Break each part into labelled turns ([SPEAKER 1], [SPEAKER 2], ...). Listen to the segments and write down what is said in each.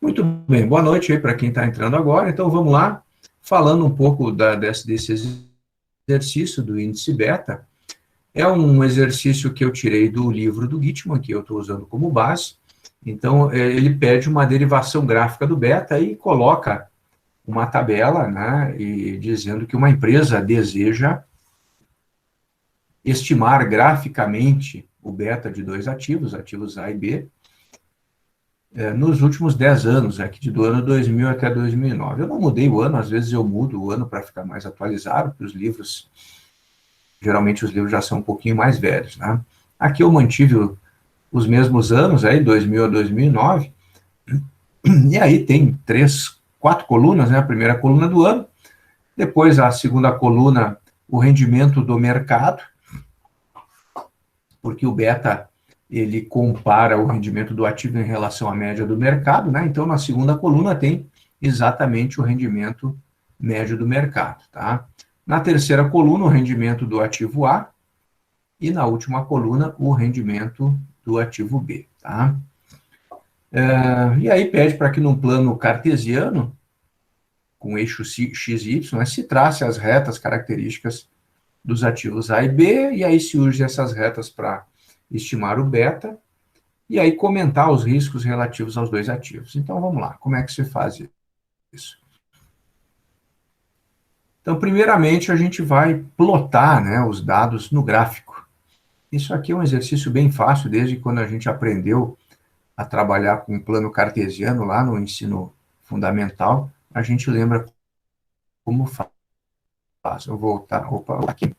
[SPEAKER 1] Muito bem, boa noite aí para quem está entrando agora. Então vamos lá, falando um pouco desse exercício do índice beta. É um exercício que eu tirei do livro do Gitman, que eu estou usando como base. Então ele pede uma derivação gráfica do beta e coloca uma tabela, né, e dizendo que uma empresa deseja estimar graficamente o beta de dois ativos, ativos A e B, nos últimos 10 anos, aqui do ano 2000 até 2009. Eu não mudei o ano, às vezes eu mudo o ano para ficar mais atualizado, porque os livros, geralmente os livros já são um pouquinho mais velhos, né? Aqui eu mantive os mesmos anos, aí 2000 a 2009, e aí tem quatro colunas, né? A primeira coluna do ano, depois a segunda coluna, o rendimento do mercado, porque o beta ele compara o rendimento do ativo em relação à média do mercado, né? Então, na segunda coluna tem exatamente o rendimento médio do mercado, tá? Na terceira coluna, o rendimento do ativo A, e na última coluna, o rendimento do ativo B, tá? E aí pede para que num plano cartesiano, com eixo x e y, né, se trace as retas características dos ativos A e B, e aí se use essas retas para estimar o beta, e aí comentar os riscos relativos aos dois ativos. Então, vamos lá, como é que se faz isso? Então, primeiramente, a gente vai plotar, né, os dados no gráfico. Isso aqui é um exercício bem fácil, desde quando a gente aprendeu a trabalhar com plano cartesiano lá no ensino fundamental, a gente lembra como faz. Eu vou voltar, aqui.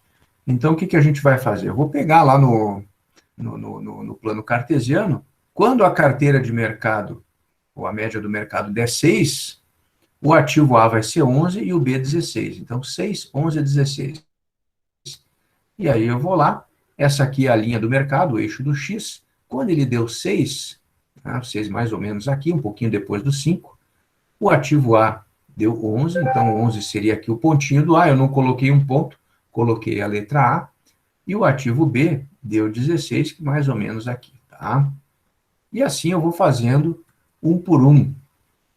[SPEAKER 1] Então, o que, que a gente vai fazer? Eu vou pegar lá no plano cartesiano, quando a carteira de mercado, ou a média do mercado, der 6, o ativo A vai ser 11 e o B 16. Então, 6, 11 e 16. E aí eu vou lá, essa aqui é a linha do mercado, o eixo do X. Quando ele deu 6, né, 6 mais ou menos aqui, um pouquinho depois do 5, o ativo A deu 11, então 11 seria aqui o pontinho do A, eu não coloquei um ponto, coloquei a letra A, e o ativo B deu 16, que mais ou menos aqui, tá? E assim eu vou fazendo um por um.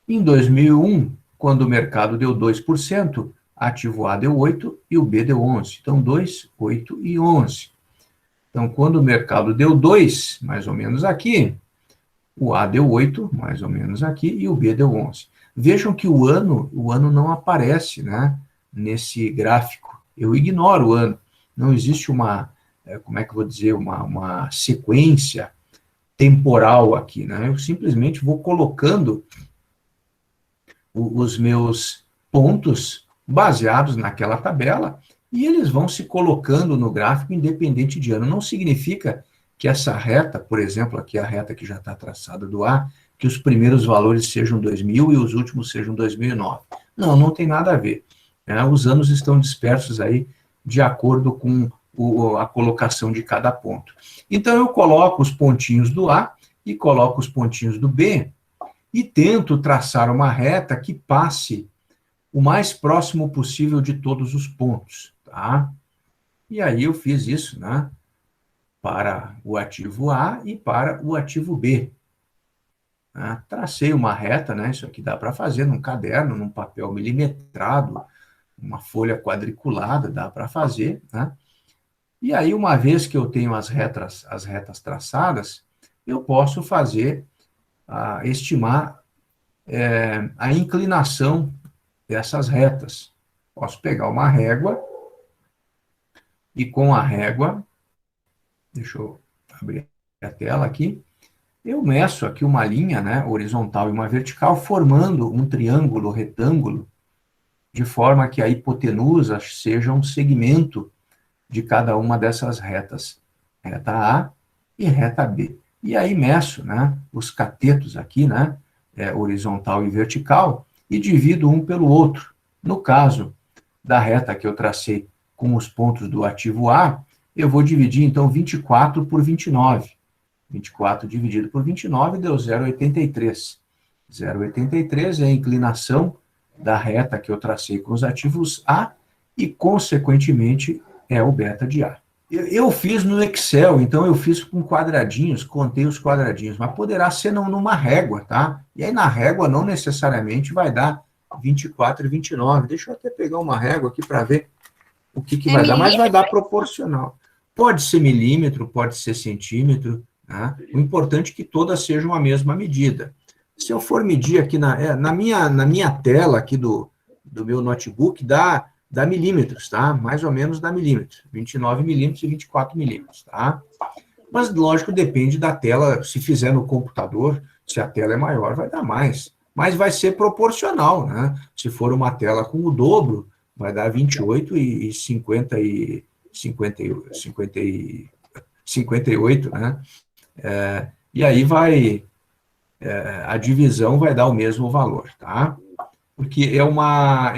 [SPEAKER 1] Em 2001, quando o mercado deu 2%, ativo A deu 8 e o B deu 11. Então, 2, 8 e 11. Então, quando o mercado deu 2, mais ou menos aqui, o A deu 8, mais ou menos aqui, e o B deu 11. Vejam que o ano não aparece, né, nesse gráfico. Eu ignoro o ano. Não existe como é que eu vou dizer, uma sequência temporal aqui, né? Eu simplesmente vou colocando os meus pontos baseados naquela tabela e eles vão se colocando no gráfico independente de ano. Não significa que essa reta, por exemplo, aqui a reta que já está traçada do A, que os primeiros valores sejam 2000 e os últimos sejam 2009. Não, não tem nada a ver. Né? Os anos estão dispersos aí de acordo com a colocação de cada ponto. Então, eu coloco os pontinhos do A e coloco os pontinhos do B e tento traçar uma reta que passe o mais próximo possível de todos os pontos, tá? E aí eu fiz isso, né, para o ativo A e para o ativo B. Né? Tracei uma reta, né, isso aqui dá para fazer num caderno, num papel milimetrado, uma folha quadriculada, dá para fazer, né? E aí, uma vez que eu tenho as retas traçadas, eu posso fazer, estimar a inclinação dessas retas. Posso pegar uma régua e com a régua, deixa eu abrir a tela aqui, eu meço aqui uma linha, né, horizontal e uma vertical, formando um triângulo retângulo, de forma que a hipotenusa seja um segmento de cada uma dessas retas, reta A e reta B. E aí meço, né, os catetos aqui, né, horizontal e vertical, e divido um pelo outro. No caso da reta que eu tracei com os pontos do ativo A, eu vou dividir, então, 24 por 29. 24 dividido por 29 deu 0,83. 0,83 é a inclinação da reta que eu tracei com os ativos A e, consequentemente, é o beta de A. Eu fiz no Excel, então eu fiz com quadradinhos, contei os quadradinhos, mas poderá ser numa régua, tá? E aí na régua não necessariamente vai dar 24 e 29. Deixa eu até pegar uma régua aqui para ver o que
[SPEAKER 2] É
[SPEAKER 1] vai dar, mas vai dar
[SPEAKER 2] milímetro?
[SPEAKER 1] proporcional. Pode ser milímetro, pode ser centímetro, tá? O importante é que todas sejam a mesma medida. Se eu for medir aqui na minha tela aqui do meu notebook, dá milímetros, tá? Mais ou menos dá milímetros. 29 milímetros e 24 milímetros, tá? Mas, lógico, depende da tela. Se fizer no computador, se a tela é maior, vai dar mais. Mas vai ser proporcional, né? Se for uma tela com o dobro, vai dar 28 e 50 e 58, né? E aí a divisão vai dar o mesmo valor, tá? Porque é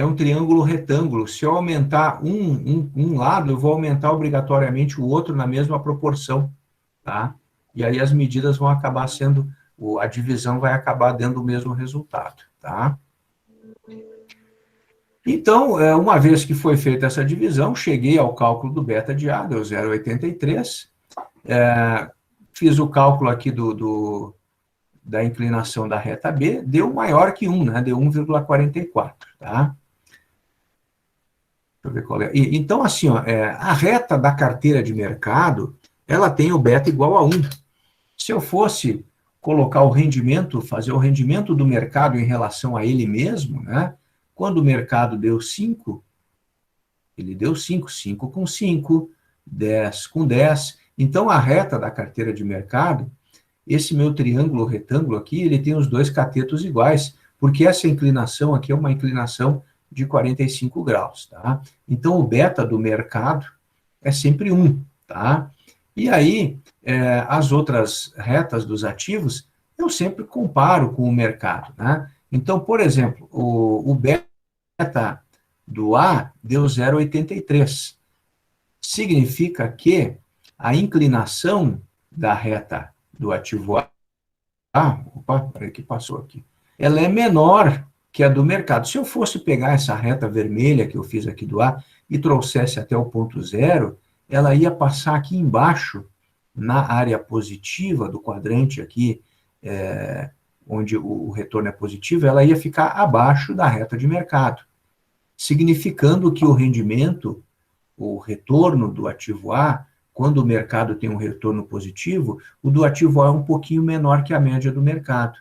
[SPEAKER 1] um triângulo retângulo. Se eu aumentar um lado, eu vou aumentar obrigatoriamente o outro na mesma proporção, tá? E aí as medidas vão acabar sendo, a divisão vai acabar dando o mesmo resultado, tá? Então, uma vez que foi feita essa divisão, cheguei ao cálculo do beta de A, deu 0,83. Fiz o cálculo aqui da inclinação da reta B, deu maior que 1, né? Deu 1,44, tá? Deixa eu ver qual é. Então, assim, ó, a reta da carteira de mercado, ela tem o beta igual a 1. Se eu fosse colocar o rendimento, fazer o rendimento do mercado em relação a ele mesmo, né? Quando o mercado deu 5, ele deu 5, 5 com 5, 10 com 10. Então, a reta da carteira de mercado, esse meu triângulo retângulo aqui, ele tem os dois catetos iguais, porque essa inclinação aqui é uma inclinação de 45 graus, tá? Então, o beta do mercado é sempre 1, tá? E aí, as outras retas dos ativos, eu sempre comparo com o mercado, né? Então, por exemplo, o beta do A deu 0,83. Significa que a inclinação da reta do ativo A, opa, peraí que passou aqui, ela é menor que a do mercado. Se eu fosse pegar essa reta vermelha que eu fiz aqui do A e trouxesse até o ponto zero, ela ia passar aqui embaixo, na área positiva do quadrante aqui, onde o retorno é positivo, ela ia ficar abaixo da reta de mercado, significando que o rendimento, o retorno do ativo A, quando o mercado tem um retorno positivo, o do ativo A é um pouquinho menor que a média do mercado.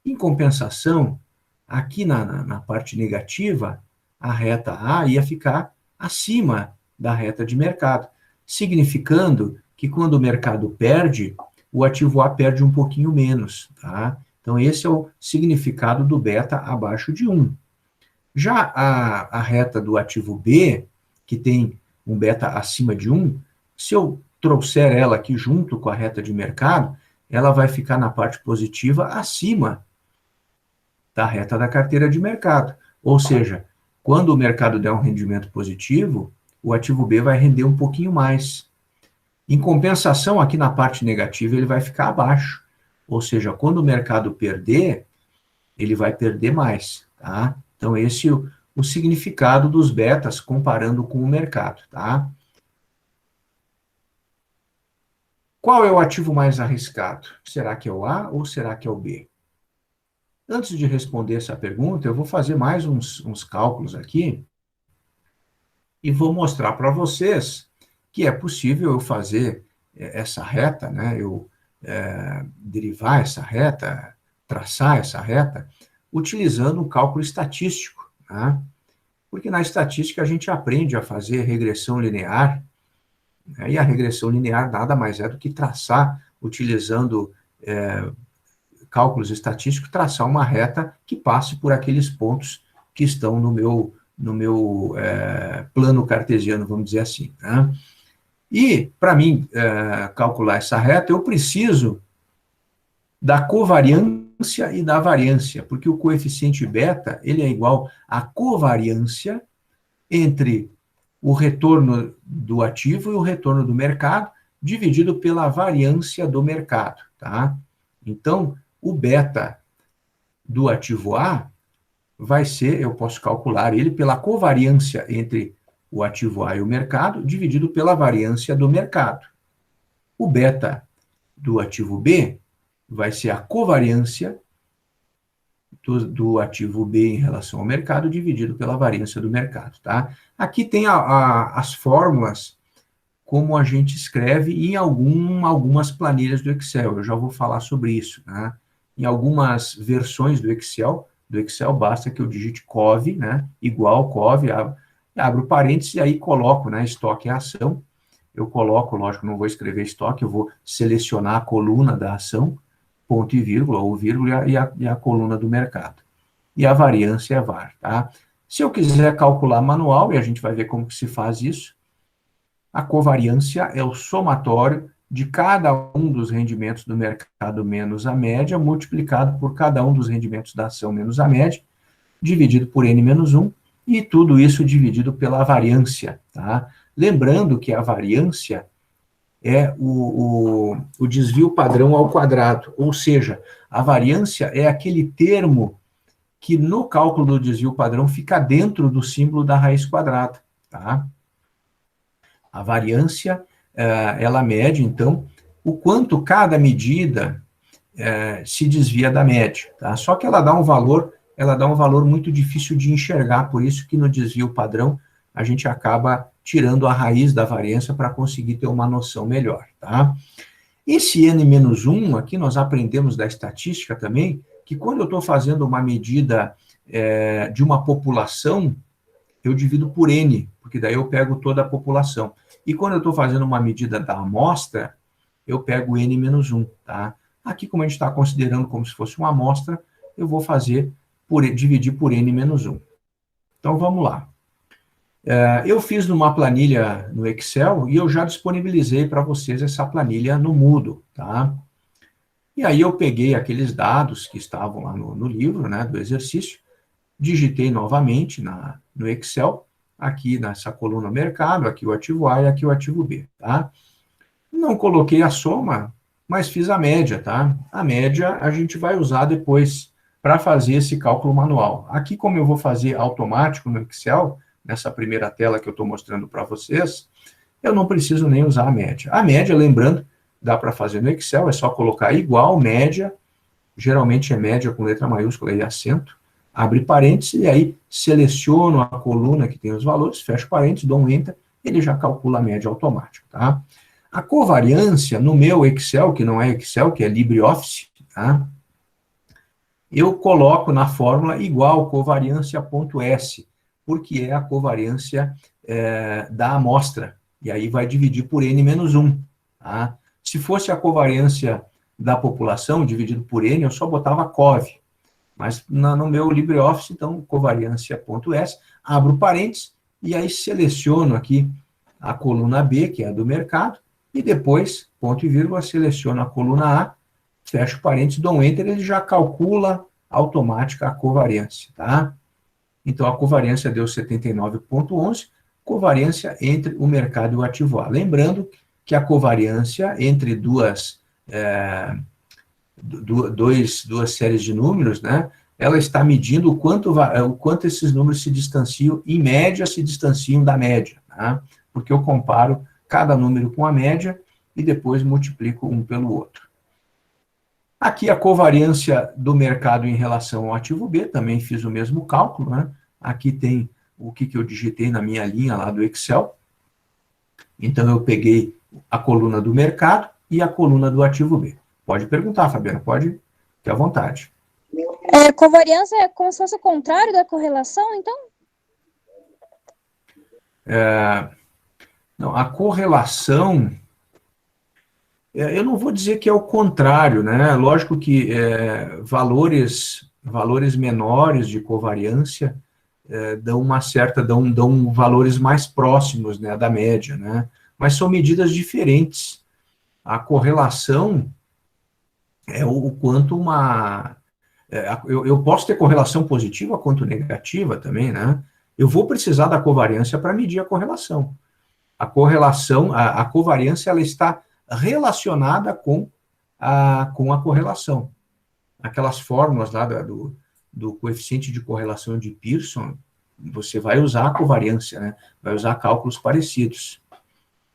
[SPEAKER 1] Em compensação, aqui na parte negativa, a reta A ia ficar acima da reta de mercado, significando que quando o mercado perde, o ativo A perde um pouquinho menos, tá? Então, esse é o significado do beta abaixo de 1. Já a reta do ativo B, que tem um beta acima de 1, se eu trouxer ela aqui junto com a reta de mercado, ela vai ficar na parte positiva acima da reta da carteira de mercado. Ou seja, quando o mercado der um rendimento positivo, o ativo B vai render um pouquinho mais. Em compensação, aqui na parte negativa, ele vai ficar abaixo. Ou seja, quando o mercado perder, ele vai perder mais, tá? Então, esse é o significado dos betas comparando com o mercado, tá? Qual é o ativo mais arriscado? Será que é o A ou será que é o B? Antes de responder essa pergunta, eu vou fazer mais uns cálculos aqui e vou mostrar para vocês que é possível eu fazer essa reta, né? Eu derivar essa reta, traçar essa reta, utilizando um cálculo estatístico, né? Porque na estatística a gente aprende a fazer regressão linear, né? E a regressão linear nada mais é do que traçar, utilizando cálculos estatísticos, traçar uma reta que passe por aqueles pontos que estão no meu plano cartesiano, vamos dizer assim, né? E, para mim, calcular essa reta, eu preciso da covariância e da variância, porque o coeficiente beta, ele é igual à covariância entre o retorno do ativo e o retorno do mercado, dividido pela variância do mercado, tá? Então, o beta do ativo A vai ser, eu posso calcular ele pela covariância entre o ativo A e o mercado, dividido pela variância do mercado. O beta do ativo B vai ser a covariância do ativo B em relação ao mercado, dividido pela variância do mercado, tá? Aqui tem as fórmulas, como a gente escreve em algumas planilhas do Excel. Eu já vou falar sobre isso, né? Em algumas versões do Excel basta que eu digite COV, né? Igual COV, abro parênteses e aí coloco, né? Estoque e ação. Eu coloco, lógico, não vou escrever estoque, eu vou selecionar a coluna da ação, ponto e vírgula, ou vírgula, e a coluna do mercado. E a variância é VAR, tá? Se eu quiser calcular manual, e a gente vai ver como que se faz isso, a covariância é o somatório de cada um dos rendimentos do mercado menos a média, multiplicado por cada um dos rendimentos da ação menos a média, dividido por N menos 1, e tudo isso dividido pela variância, tá? Lembrando que a variância é o desvio padrão ao quadrado, ou seja, a variância é aquele termo que no cálculo do desvio padrão fica dentro do símbolo da raiz quadrada, tá? A variância, ela mede, então, o quanto cada medida se desvia da média, tá? Só que ela dá um valor muito difícil de enxergar, por isso que no desvio padrão a gente acaba tirando a raiz da variância para conseguir ter uma noção melhor, tá? Esse N-1, aqui nós aprendemos da estatística também, que quando eu estou fazendo uma medida de uma população, eu divido por N, porque daí eu pego toda a população. E quando eu estou fazendo uma medida da amostra, eu pego N-1, tá? Aqui, como a gente está considerando como se fosse uma amostra, eu vou dividir por N-1. Então, vamos lá. Eu fiz numa planilha no Excel e eu já disponibilizei para vocês essa planilha no Moodle, tá? E aí eu peguei aqueles dados que estavam lá no livro, né, do exercício, digitei novamente no Excel, aqui nessa coluna mercado, aqui o ativo A e aqui o ativo B, tá? Não coloquei a soma, mas fiz a média, tá? A média a gente vai usar depois para fazer esse cálculo manual. Aqui, como eu vou fazer automático no Excel, nessa primeira tela que eu estou mostrando para vocês, eu não preciso nem usar a média. A média, lembrando, dá para fazer no Excel, é só colocar igual, média, geralmente é média com letra maiúscula e acento, abre parênteses, e aí seleciono a coluna que tem os valores, fecho parênteses, dou um Enter, ele já calcula a média automática, tá? A covariância, no meu Excel, que não é Excel, que é LibreOffice, tá? Eu coloco na fórmula igual covariância.s, porque é a covariância da amostra, e aí vai dividir por N-1, tá? Se fosse a covariância da população, dividido por N, eu só botava COV, mas no meu LibreOffice, então, covariância.s, abro parênteses, e aí seleciono aqui a coluna B, que é a do mercado, e depois, ponto e vírgula, seleciono a coluna A, fecho parênteses, dou um Enter, ele já calcula automática a covariância, tá? Então, a covariância deu 79,11, covariância entre o mercado e o ativo A. Lembrando que a covariância entre duas séries de números, né, ela está medindo o quanto esses números se distanciam, em média, se distanciam da média, tá? Porque eu comparo cada número com a média e depois multiplico um pelo outro. Aqui a covariância do mercado em relação ao ativo B, também fiz o mesmo cálculo, né? Aqui tem o que eu digitei na minha linha lá do Excel. Então, eu peguei a coluna do mercado e a coluna do ativo B. Pode perguntar, Fabiana, pode, fique à vontade.
[SPEAKER 2] Covariância é como se fosse o contrário da correlação, então?
[SPEAKER 1] Não, a correlação, eu não vou dizer que é o contrário, né? Lógico que valores menores de covariância dão valores mais próximos, né, da média, né? Mas são medidas diferentes. A correlação é o quanto eu posso ter correlação positiva quanto negativa também, né? Eu vou precisar da covariância para medir a correlação. A covariância, ela está relacionada com a correlação. Aquelas fórmulas lá do coeficiente de correlação de Pearson, você vai usar a covariância, né? Vai usar cálculos parecidos.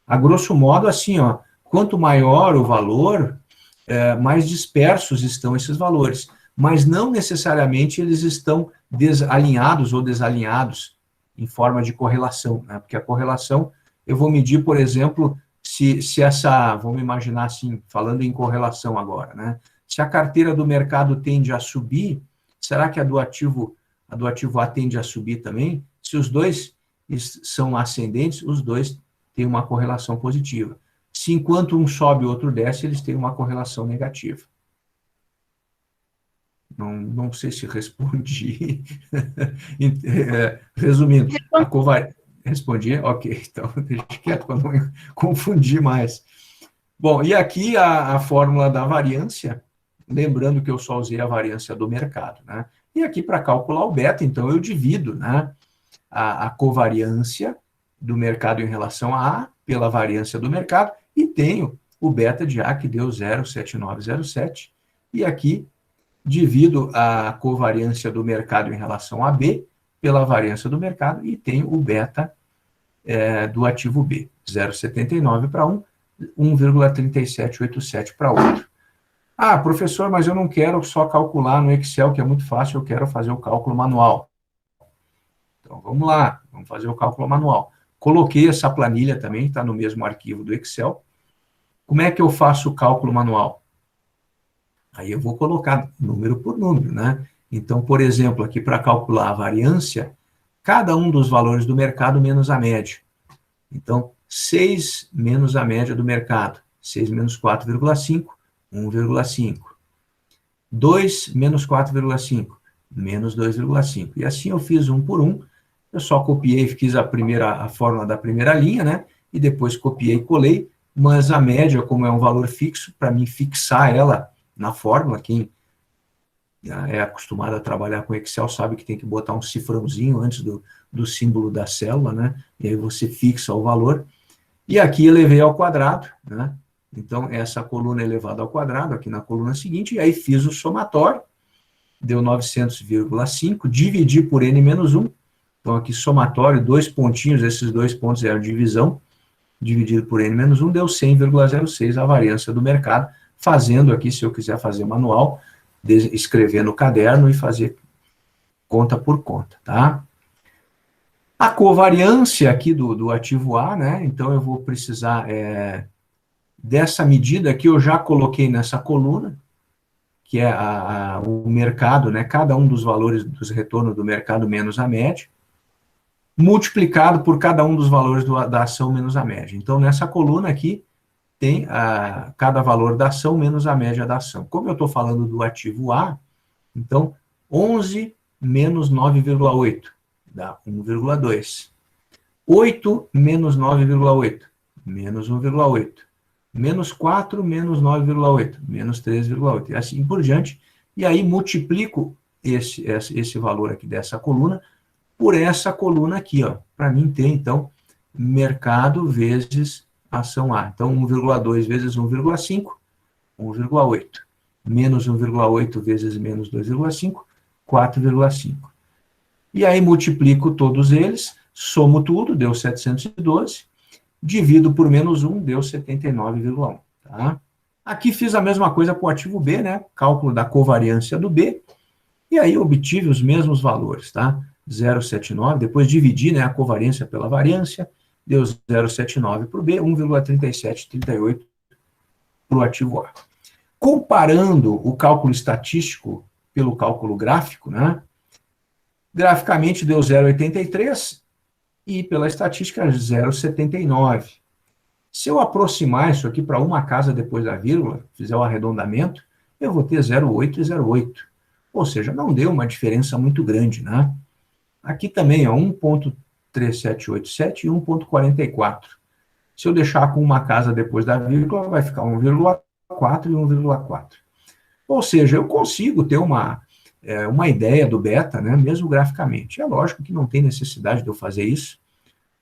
[SPEAKER 1] A grosso modo, assim, ó, quanto maior o valor, mais dispersos estão esses valores, mas não necessariamente eles estão alinhados ou desalinhados em forma de correlação, né? Porque a correlação, eu vou medir, por exemplo, se essa, vamos imaginar assim, falando em correlação agora, né? Se a carteira do mercado tende a subir, será que a do ativo A tende a subir também? Se os dois são ascendentes, os dois têm uma correlação positiva. Se enquanto um sobe e o outro desce, eles têm uma correlação negativa. Não sei se respondi. Resumindo, a covariância... Respondi? Ok, então deixa quieto para não confundir mais. Bom, e aqui a fórmula da variância, lembrando que eu só usei a variância do mercado, né? E aqui para calcular o beta, então eu divido, né, a covariância do mercado em relação a A pela variância do mercado e tenho o beta de A que deu 0,7907 e aqui divido a covariância do mercado em relação a B pela variância do mercado e tenho o beta do ativo B, 0,79 para um, 1,3787 para outro. Ah, professor, mas eu não quero só calcular no Excel, que é muito fácil, eu quero fazer o cálculo manual. Então, vamos lá, vamos fazer o cálculo manual. Coloquei essa planilha também, está no mesmo arquivo do Excel. Como é que eu faço o cálculo manual? Aí eu vou colocar número por número, né? Então, por exemplo, aqui para calcular a variância, cada um dos valores do mercado menos a média. Então, 6 menos a média do mercado. 6 menos 4,5, 1,5. 2 menos 4,5, menos 2,5. E assim eu fiz um por um. Eu só copiei, fiz a fórmula da primeira linha, né? E depois copiei e colei. Mas a média, como é um valor fixo, para mim fixar ela na fórmula, quem é acostumado a trabalhar com Excel sabe que tem que botar um cifrãozinho antes do símbolo da célula, né? E aí você fixa o valor. E aqui elevei ao quadrado, né? Então, essa coluna é elevada ao quadrado, aqui na coluna seguinte, e aí fiz o somatório, deu 900,5, dividi por n menos 1, então aqui somatório, dois pontinhos, esses dois pontos eram divisão, dividido por n menos 1, deu 100,06 a variância do mercado, fazendo aqui, se eu quiser fazer manual, escrever no caderno e fazer conta por conta, tá? A covariância aqui do ativo A, né? Então, eu vou precisar dessa medida que eu já coloquei nessa coluna, que é o mercado, né? Cada um dos valores dos retornos do mercado menos a média, multiplicado por cada um dos valores da ação menos a média. Então, nessa coluna aqui, tem cada valor da ação menos a média da ação. Como eu estou falando do ativo A, então, 11 menos 9,8 dá 1,2. 8 menos 9,8, menos 1,8. Menos 4 menos 9,8, menos 3,8, e assim por diante. E aí multiplico esse valor aqui dessa coluna por essa coluna aqui, ó, para mim ter, então, mercado vezes ação A. Então, 1,2 vezes 1,5, 1,8. Menos 1,8 vezes menos 2,5, 4,5. E aí multiplico todos eles, somo tudo, deu 712, divido por menos 1, deu 79,1. Tá? Aqui fiz a mesma coisa com o ativo B, né? Cálculo da covariância do B, e aí obtive os mesmos valores, tá? 0,79, depois dividi, né, a covariância pela variância, deu 0,79 para o B, 1,3738 para o ativo A. Comparando o cálculo estatístico pelo cálculo gráfico, né? Graficamente deu 0,83 e pela estatística 0,79. Se eu aproximar isso aqui para uma casa depois da vírgula, fizer o arredondamento, eu vou ter 0,8 e 0,8. Ou seja, não deu uma diferença muito grande, né? Aqui também é 1,3787 e 1,44. Se eu deixar com uma casa depois da vírgula, vai ficar 1,4 e 1,4. Ou seja, eu consigo ter uma ideia do beta, né, mesmo graficamente. É lógico que não tem necessidade de eu fazer isso,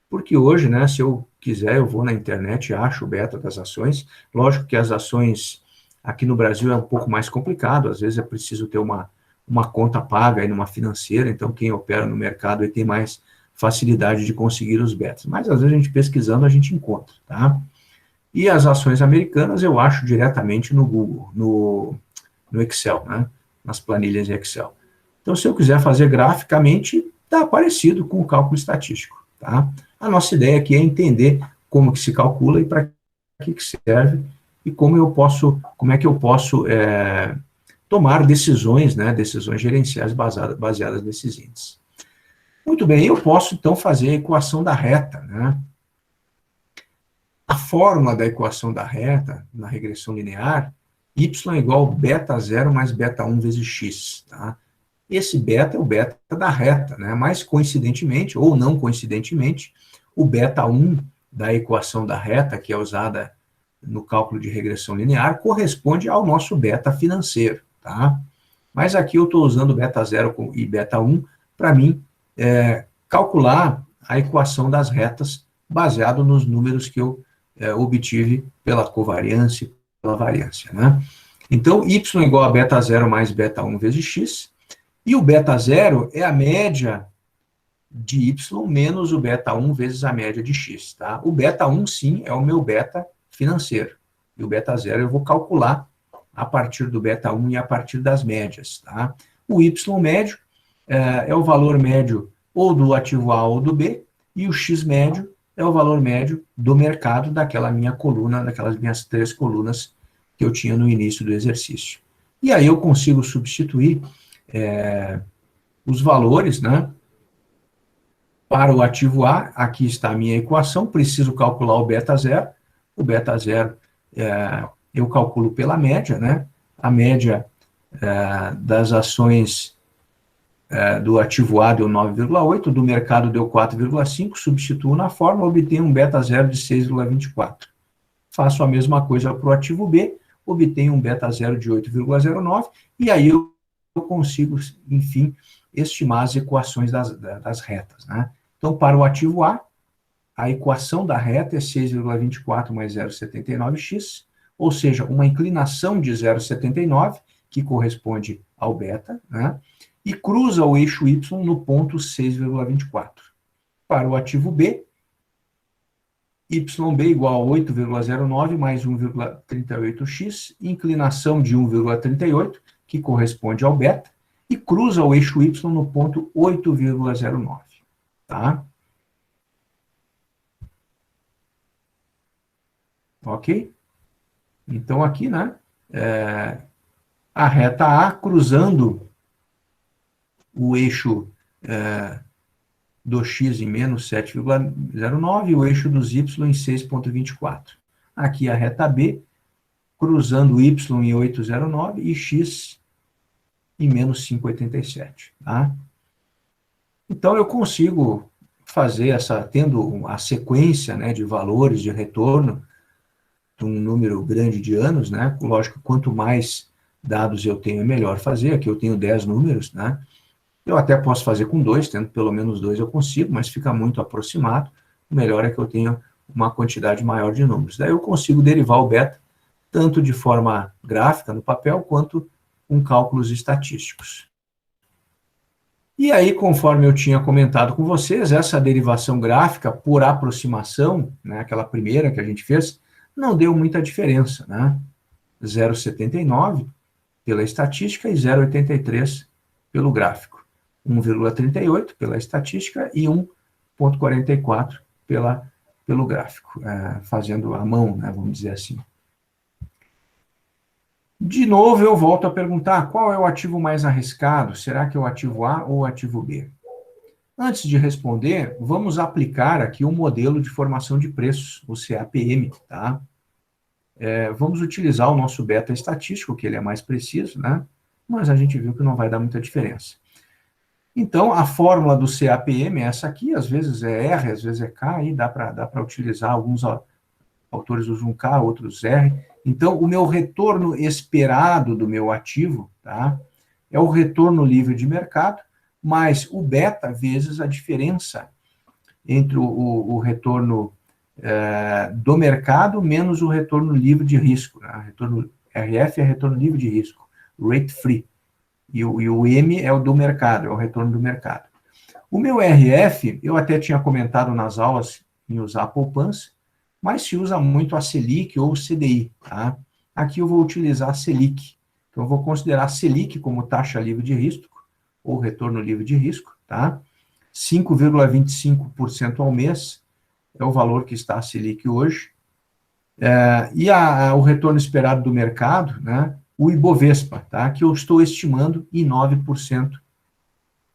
[SPEAKER 1] porque hoje, né, se eu quiser, eu vou na internet e acho o beta das ações. Lógico que as ações aqui no Brasil é um pouco mais complicado, às vezes é preciso ter uma uma conta paga aí numa financeira, então quem opera no mercado aí tem mais facilidade de conseguir os betas. Mas às vezes a gente pesquisando a gente encontra, tá? E as ações americanas eu acho diretamente no Google, no Excel, né? Nas planilhas de Excel. Então, se eu quiser fazer graficamente, está parecido com o cálculo estatístico, tá? A nossa ideia aqui é entender como que se calcula e para que serve e como é que eu posso tomar decisões, né, decisões gerenciais baseadas nesses índices. Muito bem, eu posso então fazer a equação da reta, né? A fórmula da equação da reta, na regressão linear, y é igual a beta 0 mais beta 1 vezes x, tá? Esse beta é o beta da reta, né? Mas coincidentemente, ou não coincidentemente, o beta 1 da equação da reta, que é usada no cálculo de regressão linear, corresponde ao nosso beta financeiro, tá? Mas aqui eu estou usando beta 0 e beta 1 para mim calcular a equação das retas baseado nos números que eu obtive pela covariância e pela variância, né? Então, y é igual a beta 0 mais beta 1 vezes x, e o beta 0 é a média de y menos o beta 1 vezes a média de x, tá? O beta 1, sim, é o meu beta financeiro, e o beta 0 eu vou calcular a partir do beta 1 e a partir das médias, tá? O y médio é o valor médio ou do ativo A ou do B, e o x médio é o valor médio do mercado daquela minha coluna, daquelas minhas 3 colunas que eu tinha no início do exercício. E aí eu consigo substituir os valores, né, para o ativo A. Aqui está a minha equação, preciso calcular o beta 0. O beta 0 eu calculo pela média, né? A média das ações do ativo A deu 9,8, do mercado deu 4,5, substituo na fórmula, obtenho um beta 0 de 6,24. Faço a mesma coisa para o ativo B, obtenho um beta 0 de 8,09, e aí eu consigo, enfim, estimar as equações das retas, né? Então, para o ativo a equação da reta é 6,24 mais 0,79x, ou seja, uma inclinação de 0,79, que corresponde ao beta, né? E cruza o eixo y no ponto 6,24. Para o ativo B, YB igual a 8,09 mais 1,38x, inclinação de 1,38, que corresponde ao beta, e cruza o eixo y no ponto 8,09. Tá? Ok? Então, aqui, né, a reta A cruzando o eixo do x em menos 7,09 e o eixo dos y em 6,24. Aqui a reta B, cruzando y em 8,09 e x em menos 5,87. Tá? Então, eu consigo fazer tendo a sequência, né, de valores de retorno de um número grande de anos, né? Lógico, quanto mais dados eu tenho, é melhor fazer. Aqui eu tenho 10 números, né? Eu até posso fazer com 2, tendo pelo menos 2 eu consigo, mas fica muito aproximado. O melhor é que eu tenha uma quantidade maior de números. Daí eu consigo derivar o beta, tanto de forma gráfica, no papel, quanto com cálculos estatísticos. E aí, conforme eu tinha comentado com vocês, essa derivação gráfica por aproximação, né, aquela primeira que a gente fez, não deu muita diferença, né? 0,79 pela estatística e 0,83 pelo gráfico. 1,38 pela estatística e 1,44 pelo gráfico, fazendo a mão, né, vamos dizer assim. De novo, eu volto a perguntar, qual é o ativo mais arriscado? Será que é o ativo A ou o ativo B? Antes de responder, vamos aplicar aqui um modelo de formação de preços, o CAPM, tá? Vamos utilizar o nosso beta estatístico, que ele é mais preciso, né? Mas a gente viu que não vai dar muita diferença. Então, a fórmula do CAPM é essa aqui, às vezes é R, às vezes é K, aí dá para utilizar, alguns autores usam K, outros R. Então, o meu retorno esperado do meu ativo, tá, é o retorno livre de mercado, mais o beta vezes a diferença entre o retorno do mercado menos o retorno livre de risco. Né? Retorno RF é retorno livre de risco, rate free. E o M é o do mercado, é o retorno do mercado. O meu RF, eu até tinha comentado nas aulas em usar a poupança, mas se usa muito a Selic ou o CDI, tá? Aqui eu vou utilizar a Selic. Então, eu vou considerar a Selic como taxa livre de risco, ou retorno livre de risco, tá? 5,25% ao mês é o valor que está a Selic hoje. E o retorno esperado do mercado, né? O Ibovespa, tá? Que eu estou estimando em 9%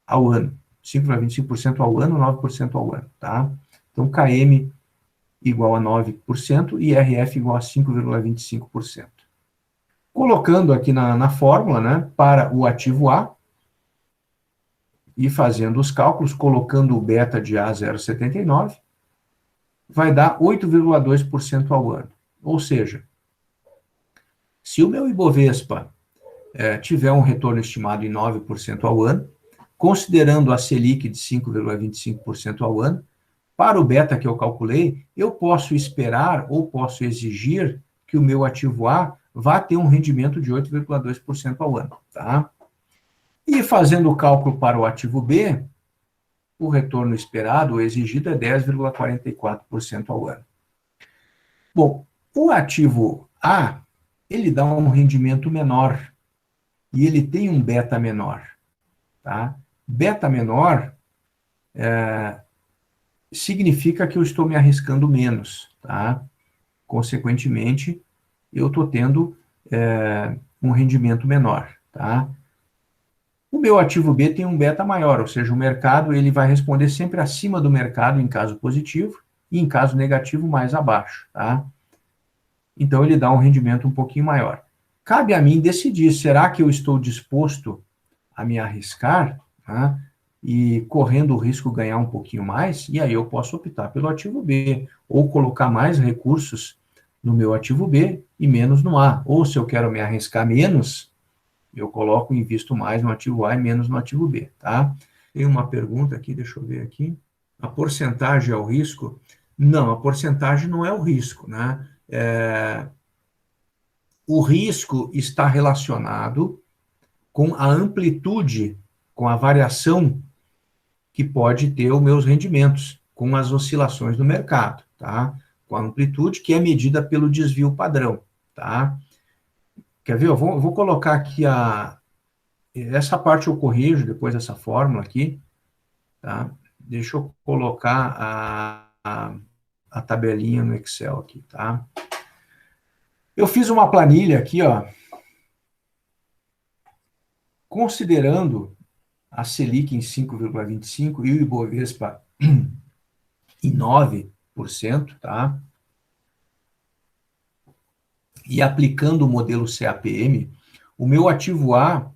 [SPEAKER 1] ao ano. 5,25% ao ano, 9% ao ano, tá? Então, KM igual a 9% e RF igual a 5,25%. Colocando aqui na fórmula, né, para o ativo A, e fazendo os cálculos, colocando o beta de A 0,79, vai dar 8,2% ao ano. Ou seja, se o meu Ibovespa tiver um retorno estimado em 9% ao ano, considerando a Selic de 5,25% ao ano, para o beta que eu calculei, eu posso esperar ou posso exigir que o meu ativo A vá ter um rendimento de 8,2% ao ano, tá? E fazendo o cálculo para o ativo B, o retorno esperado ou exigido é 10,44% ao ano. Bom, o ativo A, ele dá um rendimento menor e ele tem um beta menor, tá? Beta menor significa que eu estou me arriscando menos, tá? Consequentemente, eu estou tendo um rendimento menor, tá? O meu ativo B tem um beta maior, ou seja, o mercado ele vai responder sempre acima do mercado em caso positivo e em caso negativo mais abaixo, tá? Então ele dá um rendimento um pouquinho maior. Cabe a mim decidir, será que eu estou disposto a me arriscar, tá? E correndo o risco ganhar um pouquinho mais, e aí eu posso optar pelo ativo B, ou colocar mais recursos no meu ativo B e menos no A. Ou se eu quero me arriscar menos, eu coloco e invisto mais no ativo A e menos no ativo B, tá? Tem uma pergunta aqui, deixa eu ver aqui. A porcentagem é o risco? Não, a porcentagem não é o risco, né? O risco está relacionado com a amplitude, com a variação que pode ter os meus rendimentos, com as oscilações do mercado, tá? Com a amplitude que é medida pelo desvio padrão, tá? Quer ver? Eu vou colocar aqui essa parte eu corrijo depois dessa fórmula aqui, tá? Deixa eu colocar a tabelinha no Excel aqui, tá? Eu fiz uma planilha aqui, ó, considerando a Selic em 5,25 e o Ibovespa em 9%, tá? E aplicando o modelo CAPM, o meu ativo A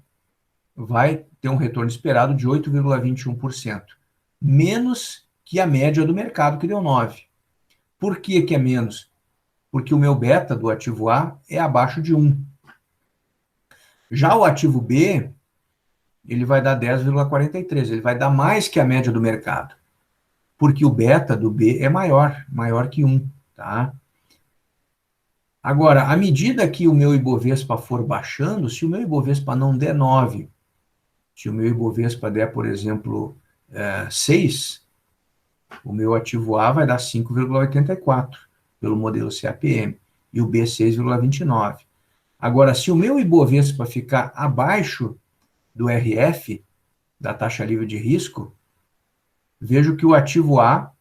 [SPEAKER 1] vai ter um retorno esperado de 8,21%, menos que a média do mercado, que deu 9%. Por que é menos? Porque o meu beta do ativo A é abaixo de 1. Já o ativo B, ele vai dar 10,43, ele vai dar mais que a média do mercado, porque o beta do B é maior que 1, tá? Agora, à medida que o meu Ibovespa for baixando, se o meu Ibovespa não der 9, se o meu Ibovespa der, por exemplo, 6, o meu ativo A vai dar 5,84 pelo modelo CAPM e o B 6,29. Agora, se o meu Ibovespa ficar abaixo do RF, da taxa livre de risco, vejo que o ativo A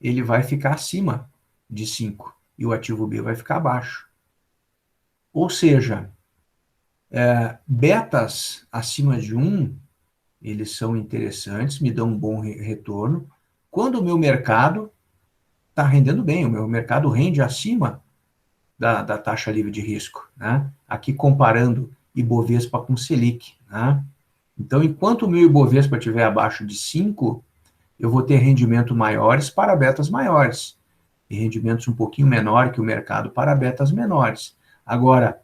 [SPEAKER 1] ele vai ficar acima de 5 e o ativo B vai ficar abaixo. Ou seja, betas acima de 1, eles são interessantes, me dão um bom retorno, quando o meu mercado está rendendo bem, o meu mercado rende acima da taxa livre de risco, né? Aqui comparando Ibovespa com Selic, né? Então, enquanto o meu Ibovespa estiver abaixo de 5, eu vou ter rendimentos maiores para betas maiores, e rendimentos um pouquinho menor que o mercado para betas menores. Agora,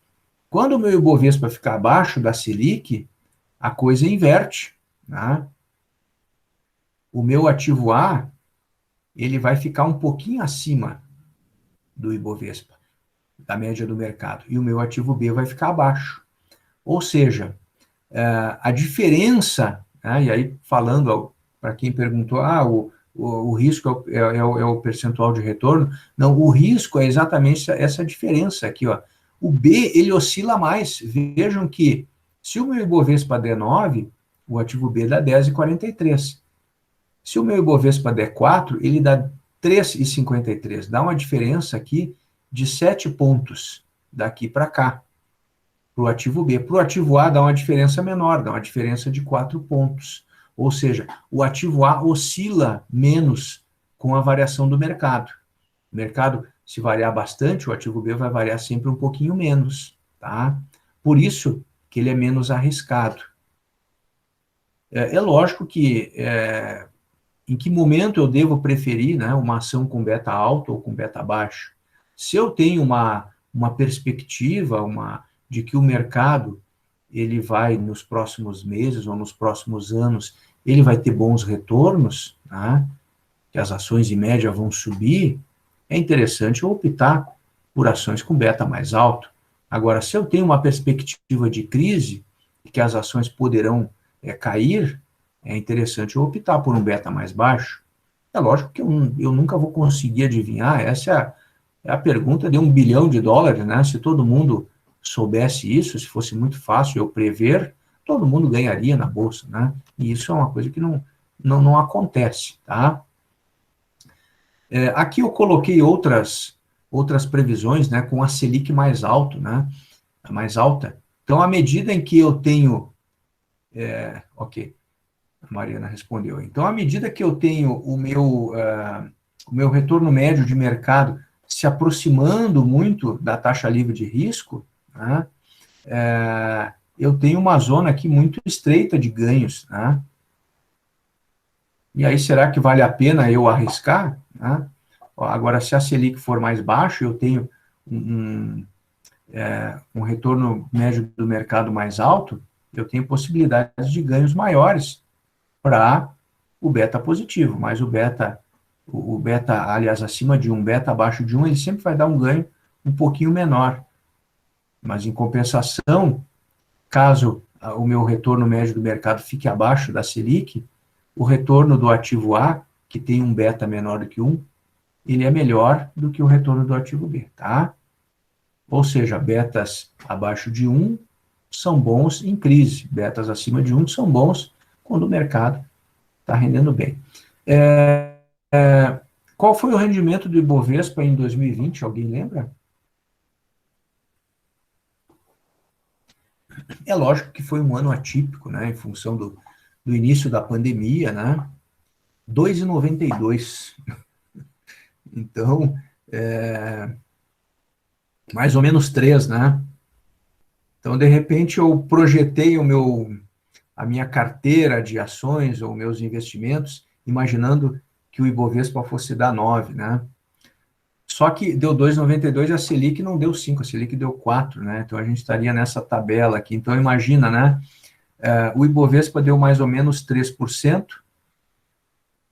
[SPEAKER 1] quando o meu Ibovespa ficar abaixo da Selic, a coisa inverte, né? O meu ativo A, ele vai ficar um pouquinho acima do Ibovespa, da média do mercado, e o meu ativo B vai ficar abaixo. Ou seja, A diferença, né, e aí falando para quem perguntou, o risco é o percentual de retorno, não, o risco é exatamente essa diferença aqui, ó. O B, ele oscila mais. Vejam que se o meu Ibovespa der 9, o ativo B dá 10,43. Se o meu Ibovespa der 4, ele dá 3,53. Dá uma diferença aqui de 7 pontos daqui para cá, para o ativo B. Para o ativo A dá uma diferença menor, dá uma diferença de 4 pontos. Ou seja, o ativo A oscila menos com a variação do mercado. O mercado, se variar bastante, o ativo B vai variar sempre um pouquinho menos, tá? Por isso que ele é menos arriscado. É lógico que em que momento eu devo preferir, né, uma ação com beta alto ou com beta baixo? Se eu tenho uma perspectiva de que o mercado ele vai, nos próximos meses ou nos próximos anos, ele vai ter bons retornos, né, que as ações em média vão subir, é interessante eu optar por ações com beta mais alto. Agora, se eu tenho uma perspectiva de crise, que as ações poderão cair, é interessante eu optar por um beta mais baixo. É lógico que eu nunca vou conseguir adivinhar, essa é a pergunta de $1 bilhão, né? Se todo mundo soubesse isso, se fosse muito fácil eu prever, todo mundo ganharia na bolsa, né? E isso é uma coisa que não acontece, tá? Aqui eu coloquei outras previsões, né, com a Selic mais alto, né, mais alta. Então, à medida em que eu tenho... ok, a Mariana respondeu. Então, à medida que eu tenho o meu retorno médio de mercado se aproximando muito da taxa livre de risco, né, eu tenho uma zona aqui muito estreita de ganhos, né? E aí, será que vale a pena eu arriscar? Né? Agora, se a Selic for mais baixo, eu tenho um retorno médio do mercado mais alto, eu tenho possibilidades de ganhos maiores para o beta positivo, mas o beta, aliás, acima de 1, beta abaixo de 1, ele sempre vai dar um ganho um pouquinho menor. Mas, em compensação, caso o meu retorno médio do mercado fique abaixo da Selic, o retorno do ativo A, que tem um beta menor do que 1, ele é melhor do que o retorno do ativo B, tá? Ou seja, betas abaixo de 1 são bons em crise, betas acima de 1 são bons quando o mercado está rendendo bem. Qual foi o rendimento do Ibovespa em 2020? Alguém lembra? É lógico que foi um ano atípico, né, em função do início da pandemia, né? 2,92. Então, mais ou menos 3, né? Então, de repente, eu projetei a minha carteira de ações ou meus investimentos, imaginando que o Ibovespa fosse dar 9, né? Só que deu 2,92 e a Selic não deu 5, a Selic deu 4, né? Então, a gente estaria nessa tabela aqui. Então, imagina, né? O Ibovespa deu mais ou menos 3%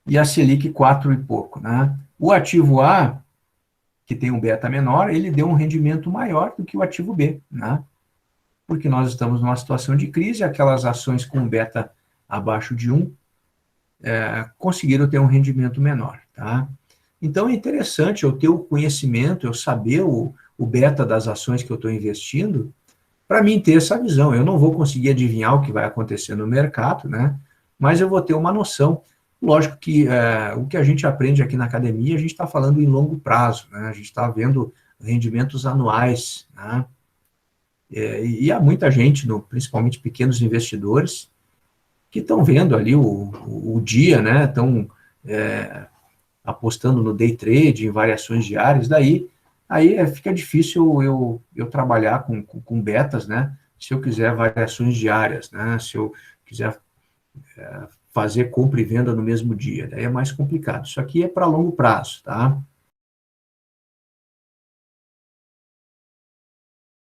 [SPEAKER 1] e a Selic 4 e pouco, né? O ativo A, que tem um beta menor, ele deu um rendimento maior do que o ativo B, né? Porque nós estamos numa situação de crise, aquelas ações com beta abaixo de 1 conseguiram ter um rendimento menor, tá? Então, é interessante eu ter o conhecimento, eu saber o beta das ações que eu estou investindo, para mim ter essa visão. Eu não vou conseguir adivinhar o que vai acontecer no mercado, né? Mas eu vou ter uma noção. Lógico que o que a gente aprende aqui na academia, a gente está falando em longo prazo, né? A gente está vendo rendimentos anuais, né? E há muita gente, principalmente pequenos investidores, que estão vendo ali o dia, né? Estão apostando no day trade, em variações diárias, aí fica difícil eu trabalhar com betas, né? Se eu quiser variações diárias, né? Se eu quiser fazer compra e venda no mesmo dia, daí é mais complicado. Isso aqui é para longo prazo, tá?